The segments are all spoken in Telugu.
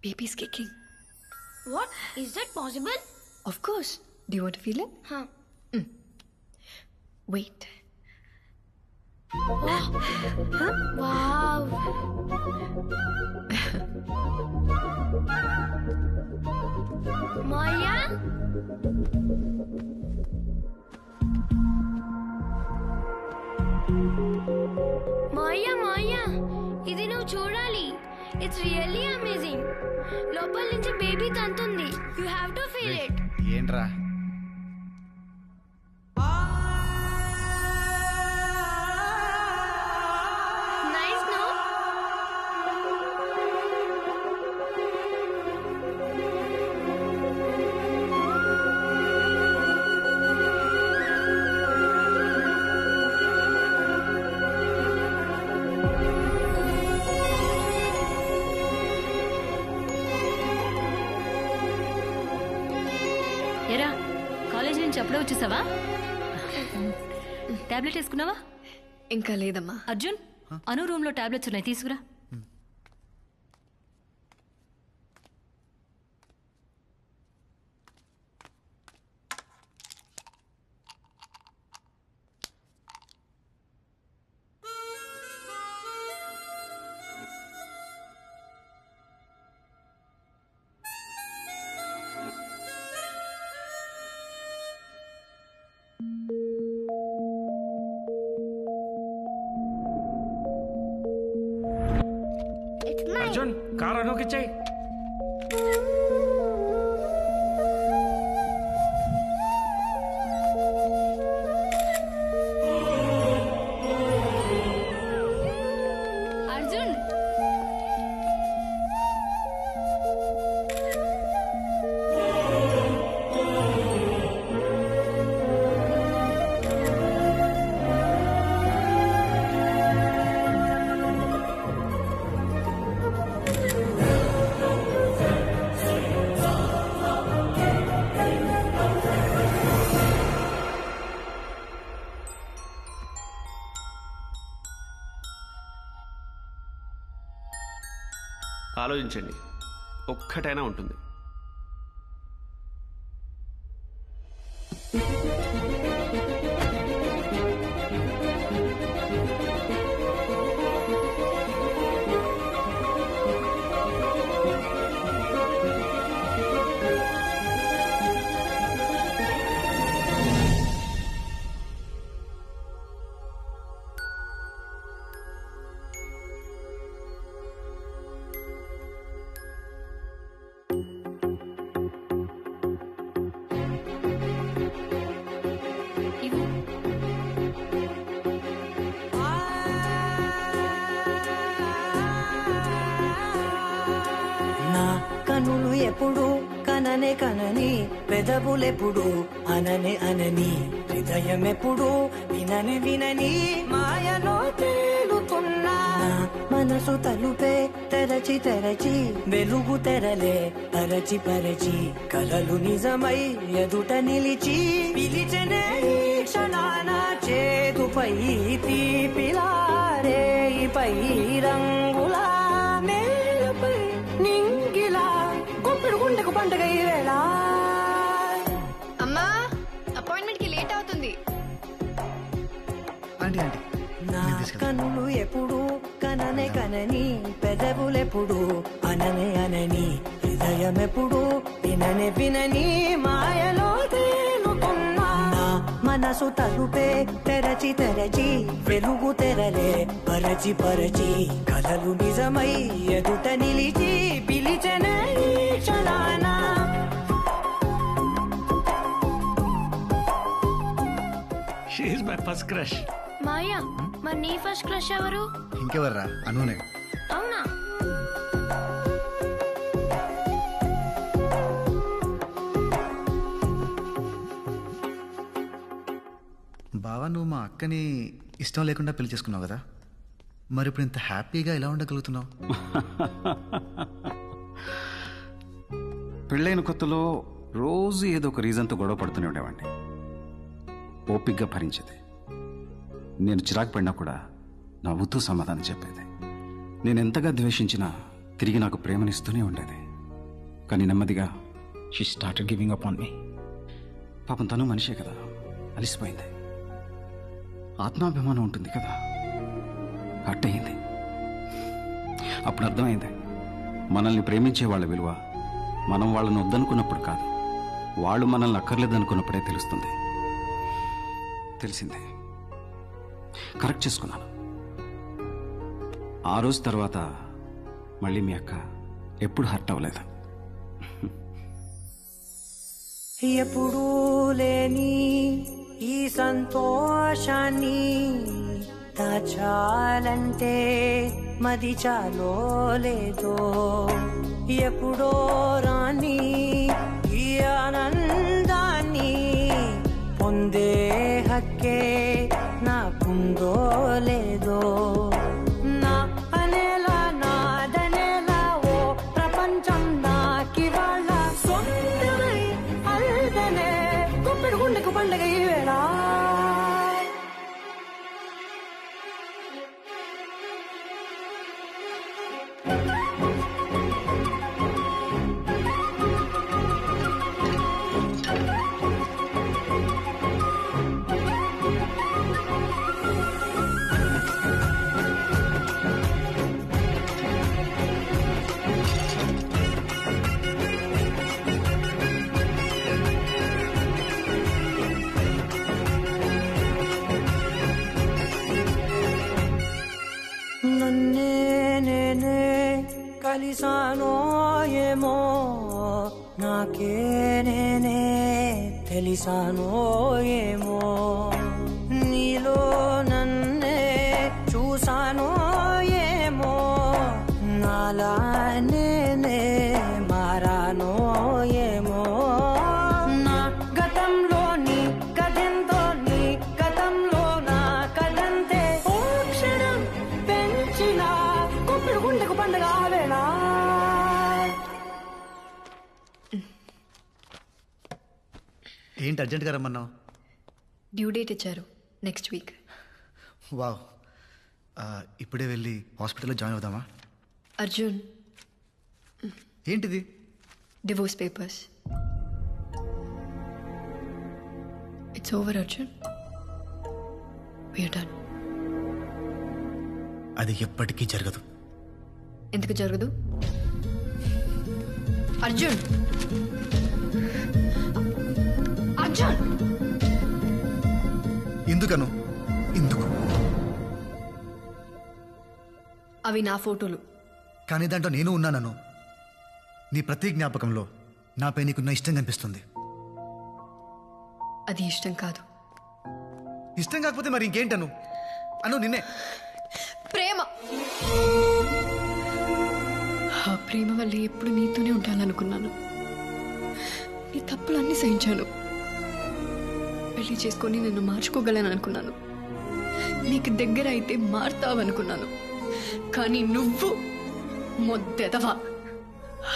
Baby's kicking. What? Is that possible? Of course. Do you want to feel it? Huh. Wait. Wow. Maya? Maya, ఇది నువ్వు చూడాలి. It's really amazing. లోపల నుంచి బేబీ తంతుంది. You have to feel it. ఏంట్రా నైస్ నో? ఎరా కాలేజ్ నుంచి అప్పుడే వచ్చేసావా? టాబ్లెట్ వేసుకున్నావా? ఇంకా లేదమ్మా. అర్జున్, అను రూమ్ లో టాబ్లెట్స్ ఉన్నాయి, తీసుకురా. అర్జున్, కారు అనుకిచ్చాయి. అర్జున్, ఆలోచించండి, ఒక్కటైనా ఉంటుంది. ఇవ్వు. నా కనులు ఎప్పుడు కననే కనని, పెదవులెప్పుడు అననే అనని, హృదయం ఎప్పుడు వినని వినని మాయలో తేలుతున్నా. నా మనసు తలుపే తెరచి తెరచి, వెలుగు తెరలే పరచి పరచి, కలలు నిజమై ఎదుట నిలిచి, పిలిచనే ఈ క్షణాన చేతుపై తీపిలారే పై రంగులా, నేలపై నింగిలా, గుప్పిడు గుండెకు పండుగ ఈ వేళ. అమ్మా, అపాయింట్మెంట్ కి లేట్ అవుతుంది. ఆంటీ ఆంటీ నా కన్నులు ఎప్పుడు కననే కనని, పెదవులెప్పుడు అననే అనని, హృదయం ఎప్పుడు విననే వినని మాయలో తేలుతున్నా. నా మనసు తలుపే తెరచి తెరచి, వెలుగు తెరలే పరచి పరచి, కలలు నిజమై ఎదుట నిలిచి, పిలిచనే ఈ క్షణాన. She is my first crush. Maya, మరి నీ ఫస్ట్ క్రష్ ఎవరు? ఇంకెవర్రా, అనునే. అవునా? బావా, నువ్వు మా అక్కని ఇష్టం లేకుండా పెళ్లి చేసుకున్నావు కదా, మరి ఇప్పుడు ఇంత హ్యాపీగా ఎలా ఉండగలుగుతున్నావు? పెళ్ళైన కొత్తలో రోజు ఏదో ఒక రీజన్తో గొడవ పడుతూనే ఉండేవాడిని. ఓపిగ్గా భరించేది. నేను చిరాకు పడినా కూడా నవ్వుతూ సమాధానం చెప్పేది. నేను ఎంతగా ద్వేషించినా తిరిగి నాకు ప్రేమనిస్తూనే ఉండేది. కానీ నెమ్మదిగా she started giving up on me. పాపం తను మనిషే కదా, అలిసిపోయింది. ఆత్మాభిమానం ఉంటుంది కదా, హర్ట్ అయింది. అప్పుడు అర్థమైంది, మనల్ని ప్రేమించే వాళ్ళ విలువ మనం వాళ్ళని వద్దనుకున్నప్పుడు కాదు, వాళ్ళు మనల్ని అక్కర్లేదనుకున్నప్పుడే తెలుస్తుంది. తెలిసిందే, కరెక్ట్ చేసుకున్నాను. ఆ రోజు తర్వాత మళ్ళీ మీ అక్క ఎప్పుడు హర్ట్ అవ్వలేదు. ఎప్పుడూ లేని ఈ సంతోషాన్ని దాచాలంటే మది చాలో లేదో, ఎప్పుడో రాని ఈ ఆనందాన్ని పొందే హక్కే నాకుందో లేదో, నా అనేలా నాదనేలా ఓ ప్రపంచం నాకివాళ్ళ సొంతమై అల్దనే గుప్పెడు గుండెకు పండగ ఈ వేళ. నన్నే నేనే కలిసానో ఏమో, నాకే నేనే తెలిసానో ఏమో, నీలో నన్నే చూసానో ఏమో, నాలా నేనే మారానో ఏమో, నా గతంలోని కథంతో నీ గతంలో నా కథంతే ఓ క్షణం పెంచిన కుప్పిడి గుండెకు పండుగ వేళ. ఏంటి అర్జెంట్గా రమ్మన్నావు? డ్యూ డేట్ ఇచ్చారు, నెక్స్ట్ వీక్. వావ్, ఇప్పుడే వెళ్ళి హాస్పిటల్లో జాయిన్ అవుదామా? అర్జున్, ఏంటిది? Divorce papers. It's over Arjun, we're done. అది ఎప్పటికీ జరగదు. ఎందుకు జరగదు? అర్జున్, అర్జున్, ఎందుకను? ఎందుకు? అవి నా ఫోటోలు. కానీ దాంట్లో నేను ఉన్నానను. నీ ప్రతి జ్ఞాపకంలో నాపై నీకున్న ఇష్టం కనిపిస్తుంది. అది ఇష్టం కాదు. ఇష్టం కాకపోతే మరి ఇంకేంటను? అను నిన్నే. ప్రేమ. ఆ ప్రేమ వల్ల ఎప్పుడు నీతోనే ఉంటాననుకున్నాను. నీ తప్పులన్నీ సహించాను. పెళ్లి చేసుకొని నిన్ను మార్చుకోగలను అనుకున్నాను. నీకు దగ్గర అయితే మారుతావనుకున్నాను. కానీ నువ్వు మొద్దెదవా,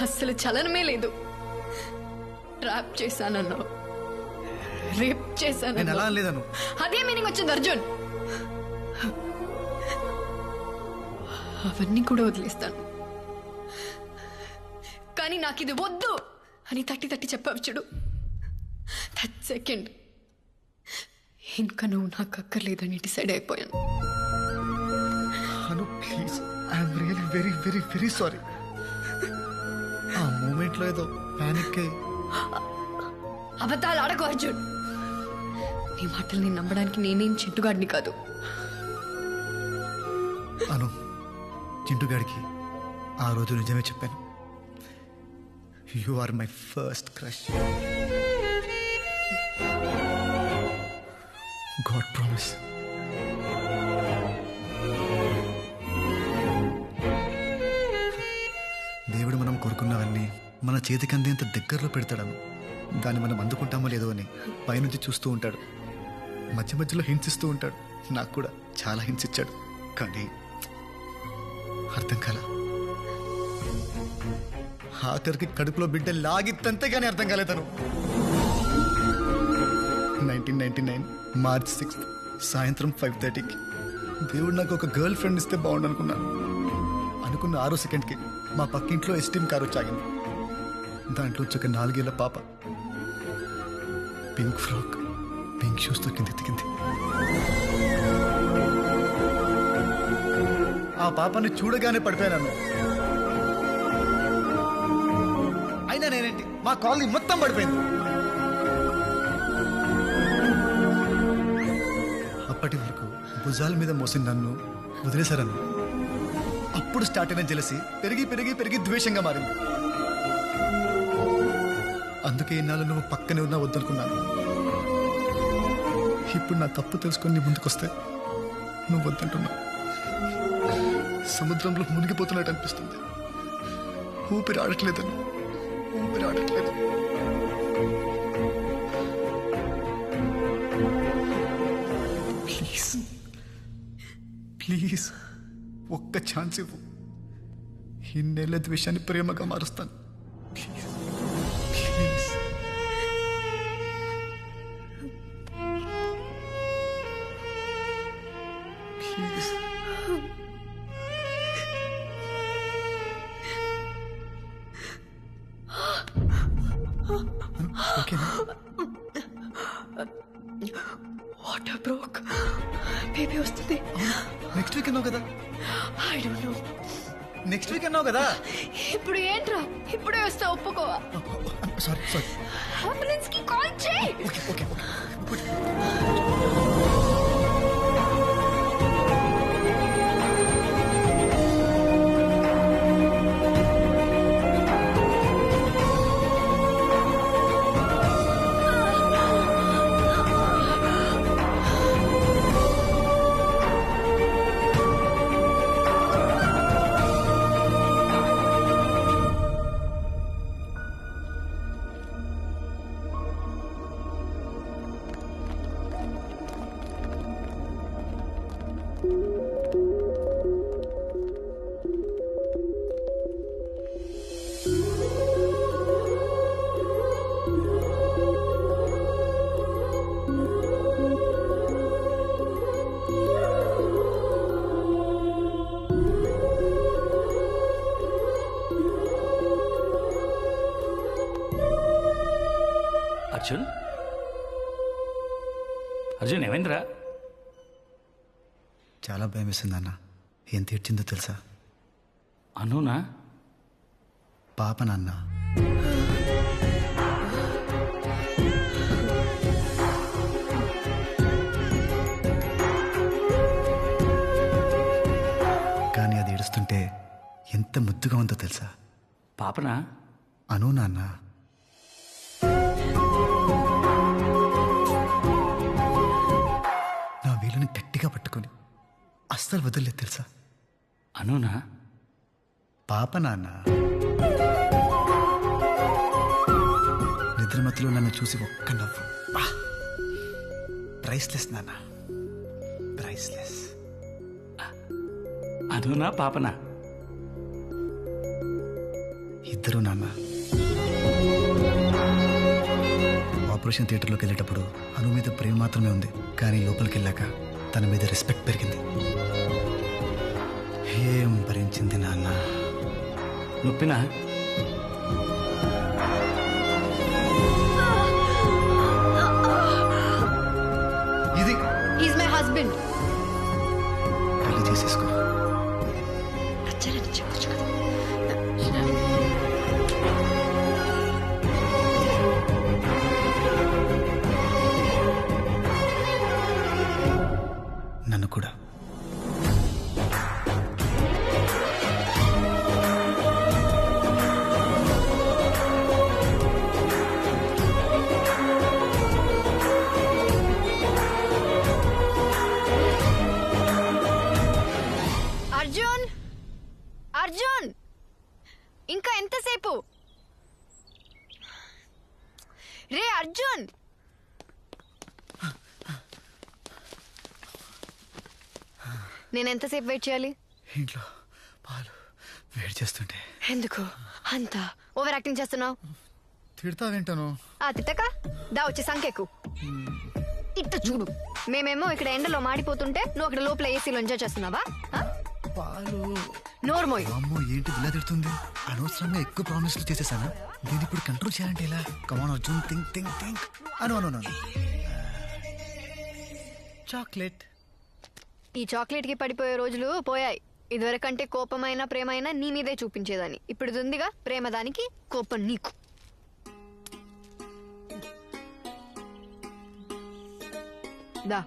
అస్సలు చలనమే లేదు. ట్రాప్ చేశానన్నావు, రేప్ నేను అలా చేశాను. లేదను. అదే మీనింగ్ వచ్చింది అర్జున్. అవన్నీ కూడా వదిలేస్తాను. కానీ నాకు ఇది వద్దు అని తట్టి తట్టి చెప్పావు చూడు. దట్ సెకండ్ ఇంకా నువ్వు నాకు అక్కర్లేదని డిసైడ్ అయిపోయాను. Anu please, I'm really very very very sorry. ఆ మూమెంట్లో ఏదో ప్యానిక్ అయ్యి. అబద్ధాలు ఆడకు అర్జున్. నీ మాటల్ని నమ్మడానికి నేనేం చింటుగాడిని కాదు. అను, చింటుగాడికి ఆ రోజు నిజమే చెప్పాను. You are my first crush. God promise. దేవుడు మనం కోరుకున్నవన్నీ మన చేతికి అందేంత దగ్గరలో పెడతాడను. దాన్ని మనం అందుకుంటామో లేదో అని పైనుంచి చూస్తూ ఉంటాడు. మధ్య మధ్యలో హింట్స్ ఇస్తూ ఉంటాడు. నాకు కూడా చాలా హింట్స్ ఇచ్చాడు, కానీ అర్థం కాల. ఆఖరికి కడుపులో బిడ్డ లాగిత్తంతే కానీ అర్థం కాలేదను. 1999 మార్చ్ 6 సాయంత్రం 5:30కి దేవుడు నాకు ఒక గర్ల్ ఫ్రెండ్ ఇస్తే బాగుండు అనుకున్నాను. అనుకున్న 6 సెకండ్కి మా పక్కింట్లో ఎస్టీమ్ కారు వచ్చాగింది. దాంట్లోంచి ఒక 4 ఏళ్ల పాప పింక్ ఫ్రాక్ పింక్ షూస్తో కింది దిగింది. ఆ పాపని చూడగానే పడిపోయాను. అయినా నేనేంటి, మా కాలనీ మొత్తం పడిపోయింది. అప్పటి వరకు భుజాల మీద మోసిన నన్ను వదిలేశారన్ను. అప్పుడు స్టార్ట్ అయిన జెలసీ పెరిగి పెరిగి పెరిగి ద్వేషంగా మారింది. అందుకే ఇన్నాళ్ళు నువ్వు పక్కనే ఉన్నా వద్దనుకున్నాను. ఇప్పుడు నా తప్పు తెలుసుకొని నీ ముందుకొస్తే నువ్వు వద్దంటున్నావు. సముద్రంలో మునిగిపోతున్నట్టు అనిపిస్తుంది. ఊపిరి ఆడట్లేదని, ఊపిరి ఆడట్లేదు. ప్లీజ్ ప్లీజ్ ఒక్క ఛాన్స్ ఇవ్వు. ఇన్నేళ్ల ద్వేషాన్ని ప్రేమగా మారుస్తాను. Please please. ప్లీజ్. ఓకేనా? వాటర్ బ్రోక్, బేబీ వస్తుంది. నెక్స్ట్ వీక్ అన్నావు కదా. I don't know. Next week అన్నావు కదా. ఇప్పుడు ఏంట్రా, ఇప్పుడే వస్తా, ఒప్పుకోవా? Sorry sorry. అంబులెన్స్ కి కాల్ చేయి. Okay okay okay. Arjun, Arjun ఏమైందిరా? చాలా భయం వేసింది అన్న. ఎంత ఏడ్చిందో తెలుసా? అనునా? పాప నాన్న. కానీ అది ఏడుస్తుంటే ఎంత ముద్దుగా ఉందో తెలుసా? పాపనా? అను నాన్న. నా వీలుని గట్టిగా పట్టుకొని అస్సలు వదిలేదు తెలుసా? అనునా? పాప నాన్న. నిద్రమతిలో నన్ను చూసి ఒక్క నవ్వు. ప్రైస్లెస్ నాన్న, ప్రైస్లెస్. అనునా పాపనా? ఇద్దరు నాన్న. ఆపరేషన్ థియేటర్లోకి వెళ్ళేటప్పుడు అను మీద ప్రేమ మాత్రమే ఉంది, కానీ లోపలికి వెళ్ళాక తన మీద రెస్పెక్ట్ పెరిగింది. ఏం భరించింది నాన్న. నొప్పినా? ఇది ఈజ్ మై హస్బెండ్. పెళ్లి చేసేసుకో. నచ్చాలని చెప్పొచ్చు కదా. నన్ను కూడా. అర్జున్, అర్జున్, ఇంకా ఎంతసేపు? రే అర్జున్. నేను ఎంతసేపు వెయిట్ చేయాలి? ఇంట్లో పాలు వేడి చేస్తుంటే. ఎందుకు అంత ఓవర్ యాక్టింగ్ చేస్తున్నావు? తిడతా వింటాను. ఆ తిట్టక దా వచ్చి సంకెక్కు. ఇట్ట చూడు, మేమేమో ఇక్కడ ఎండలో మాడిపోతుంటే నువ్వు అక్కడ లోపల ఏసీలో ఎంజాయ్ చేస్తున్నావా? పాలు నోర్మోయ్. అమ్మో ఏంటి ఇలా తిడుతుంది? అనవసరంగా ఎక్కువ ప్రామిస్లు చేసేసాను. దీన్ని ఇప్పుడు కంట్రోల్ చేయాలంటే ఇలా? కమాన్ అర్జున్, థింక్ థింక్ థింక్. అను చాక్లెట్. ఈ చాక్లెట్ కి పడిపోయే రోజులు పోయాయి. ఇదివరకంటే కోపమైనా ప్రేమైనా నీ మీదే చూపించేదాన్ని. ఇప్పుడు ఇది ఉందిగా, ప్రేమ దానికి, కోపం నీకు. దా